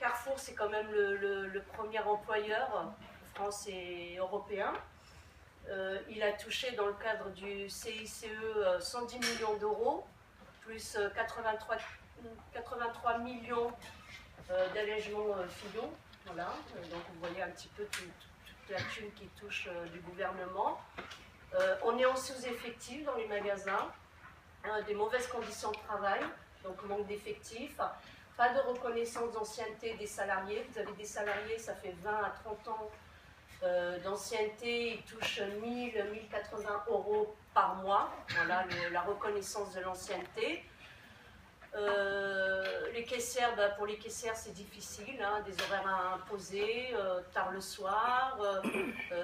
Carrefour, c'est quand même le premier employeur France et européen. Il a touché dans le cadre du CICE 110 millions d'euros, plus 83 millions d'allègements finaux. Voilà. Donc vous voyez un petit peu toute la thune qui touche du gouvernement. On est en sous-effectif dans les magasins, des mauvaises conditions de travail, donc manque d'effectifs, pas de reconnaissance d'ancienneté des salariés. Vous avez des salariés, ça fait 20 à 30 ans d'ancienneté, ils touchent 1000, 1080 euros par mois, voilà la reconnaissance de l'ancienneté. Les caissières, pour les caissières c'est difficile, hein, des horaires à imposer, tard le soir,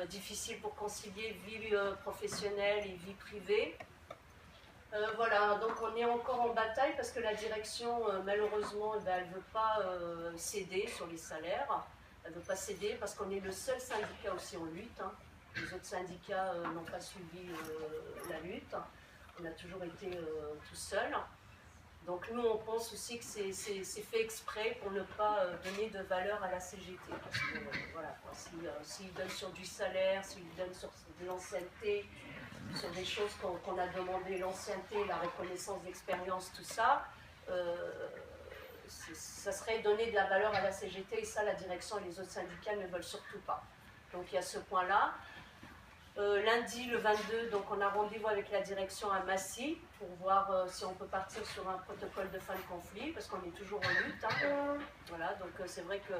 difficile pour concilier vie professionnelle et vie privée. Voilà, donc on est encore en bataille parce que la direction, malheureusement, elle ne veut pas céder sur les salaires. Elle ne veut pas céder parce qu'on est le seul syndicat aussi en lutte. Hein. Les autres syndicats n'ont pas suivi la lutte. On a toujours été tout seul. Donc nous, on pense aussi que c'est fait exprès pour ne pas donner de valeur à la CGT. Parce que voilà, s'ils donnent sur du salaire, s'ils donnent sur de l'ancienneté, sur des choses qu'on a demandé, l'ancienneté, la reconnaissance d'expérience, tout ça, ça serait donner de la valeur à la CGT et ça, la direction et les autres syndicats ne veulent surtout pas. Donc il y a ce point-là. Lundi, le 22, donc on a rendez-vous avec la direction à Massy pour voir si on peut partir sur un protocole de fin de conflit, parce qu'on est toujours en lutte. Hein. Voilà, donc c'est vrai que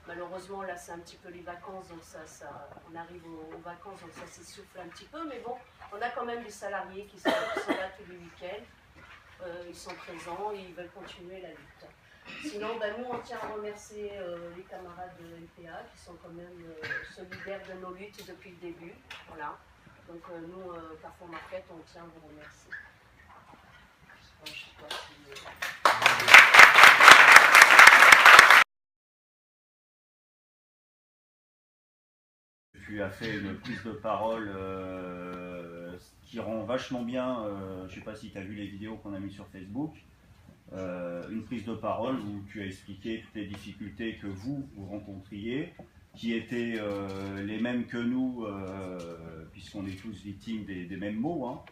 malheureusement, là, c'est un petit peu les vacances, donc on arrive aux vacances, donc ça s'essouffle un petit peu, mais bon, on a quand même des salariés qui sont là tous les week-ends, ils sont présents et ils veulent continuer la lutte. Sinon, nous, on tient à remercier les camarades de LPA qui sont quand même solidaires de nos luttes depuis le début. Voilà. Donc, nous, Carrefour Market, on tient à vous remercier. Je sais pas si... Tu as fait une prise de parole qui rend vachement bien, je ne sais pas si tu as vu les vidéos qu'on a mis sur Facebook, une prise de parole où tu as expliqué toutes les difficultés que vous rencontriez, qui étaient les mêmes que nous, puisqu'on est tous victimes des mêmes maux, hein,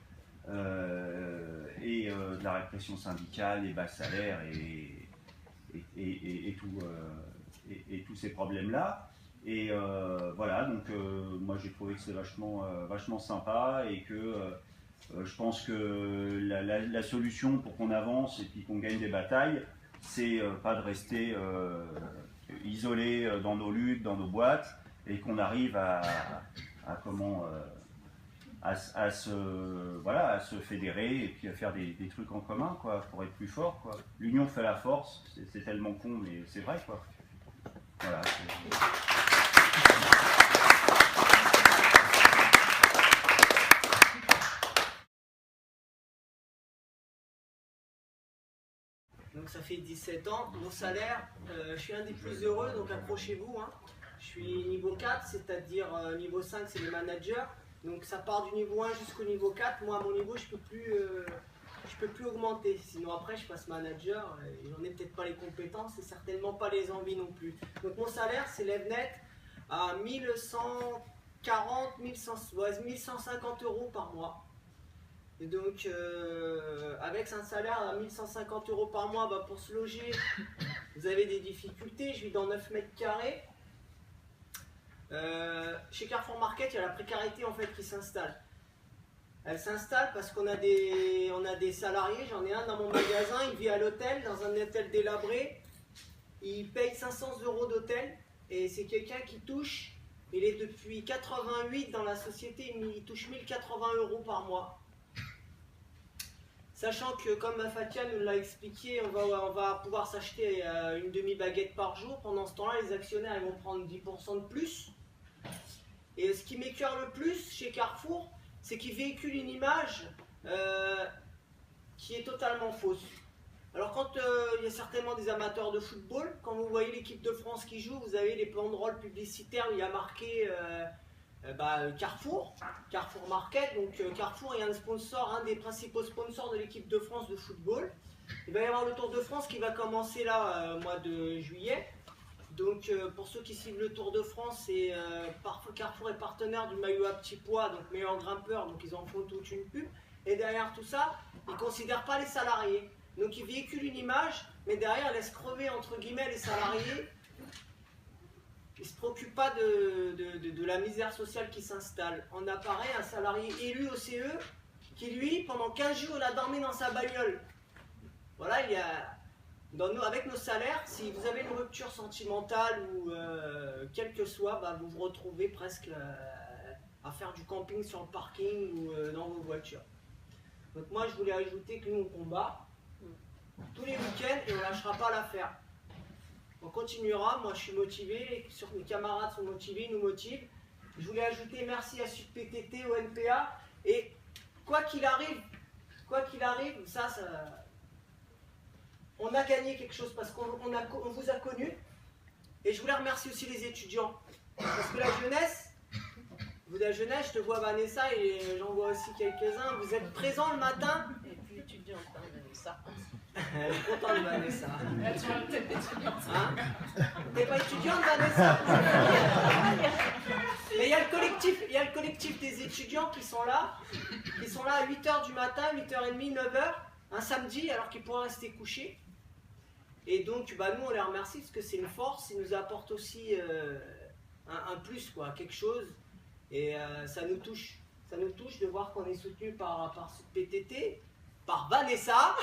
et de la répression syndicale, les bas salaires et tous ces problèmes-là. Et voilà, donc moi j'ai trouvé que c'est vachement sympa et que je pense que la solution pour qu'on avance et puis qu'on gagne des batailles, c'est pas de rester isolé dans nos luttes, dans nos boîtes, et qu'on arrive à se fédérer et puis à faire des trucs en commun, quoi, pour être plus fort, quoi. L'union fait la force, c'est tellement con, mais c'est vrai, quoi. Voilà. Donc ça fait 17 ans, mon salaire, je suis un des plus heureux, donc accrochez-vous. Hein. Je suis niveau 4, c'est-à-dire niveau 5 c'est les managers. Donc ça part du niveau 1 jusqu'au niveau 4. Moi à mon niveau je peux plus augmenter. Sinon après je passe manager et j'en ai peut-être pas les compétences et certainement pas les envies non plus. Donc mon salaire s'élève net à 1150 euros par mois. Et donc, avec un salaire à 1150 euros par mois, pour se loger, vous avez des difficultés. Je vis dans 9 mètres carrés. Chez Carrefour Market, il y a la précarité en fait qui s'installe. Elle s'installe parce qu'on a des salariés. J'en ai un dans mon magasin, il vit à l'hôtel, dans un hôtel délabré. Il paye 500 euros d'hôtel. Et c'est quelqu'un qui touche, il est depuis 88 dans la société, il touche 1080 euros par mois. Sachant que, comme Fatia nous l'a expliqué, on va pouvoir s'acheter une demi-baguette par jour. Pendant ce temps-là, les actionnaires ils vont prendre 10% de plus. Et ce qui m'écœure le plus chez Carrefour, c'est qu'ils véhiculent une image qui est totalement fausse. Alors quand il y a certainement des amateurs de football, quand vous voyez l'équipe de France qui joue, vous avez les banderoles publicitaires où il y a marqué... Carrefour Market, donc Carrefour est un sponsor, un des principaux sponsors de l'équipe de France de football. Il va y avoir le Tour de France qui va commencer là au mois de juillet. Donc pour ceux qui suivent le Tour de France, Carrefour est partenaire du maillot à petit pois, donc meilleur grimpeur, donc ils en font toute une pub. Et derrière tout ça, ils ne considèrent pas les salariés. Donc ils véhiculent une image, mais derrière ils laissent crever entre guillemets les salariés. Ils ne se préoccupent pas de la misère sociale qui s'installe. On apparaît un salarié élu au CE qui lui, pendant 15 jours, il a dormi dans sa bagnole. Voilà, il y a... avec nos salaires, si vous avez une rupture sentimentale ou quelle que soit, bah, vous vous retrouvez presque à faire du camping sur le parking ou dans vos voitures. Donc moi je voulais ajouter que nous on combat tous les week-ends et on ne lâchera pas l'affaire. On continuera, moi je suis motivé, mes camarades sont motivés, ils nous motivent. Je voulais ajouter merci à Sud PTT, au NPA, et quoi qu'il arrive, ça on a gagné quelque chose parce qu'on vous a connus. Et je voulais remercier aussi les étudiants. Parce que la jeunesse, je te vois Vanessa et j'en vois aussi quelques-uns, vous êtes présents le matin. Et puis étudiante, hein, Vanessa. Elle est contente Vanessa. Elle sera peut-être étudiante. Hein? T'es pas étudiante Vanessa? Mais il y a le collectif des étudiants qui sont là à 8h du matin, 8h30, 9h, un samedi alors qu'ils pourraient rester couchés. Et donc, bah, nous, on les remercie parce que c'est une force, ils nous apportent aussi un plus, quoi, quelque chose. Et ça nous touche de voir qu'on est soutenu par PTT, par Vanessa,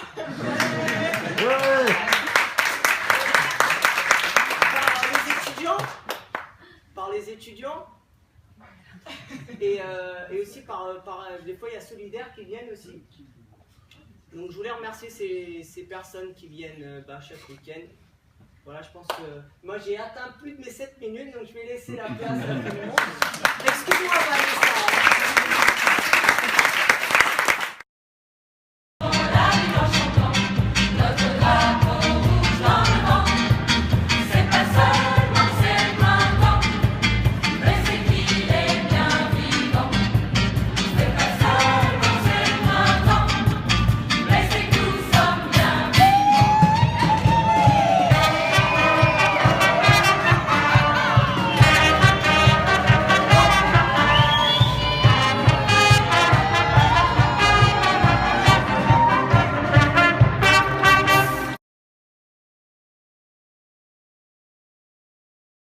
par les étudiants, et aussi des fois, il y a Solidaire qui viennent aussi. Donc je voulais remercier ces personnes qui viennent chaque week-end. Voilà, je pense que moi j'ai atteint plus de mes 7 minutes, donc je vais laisser la place à tout le monde. Excusez-moi,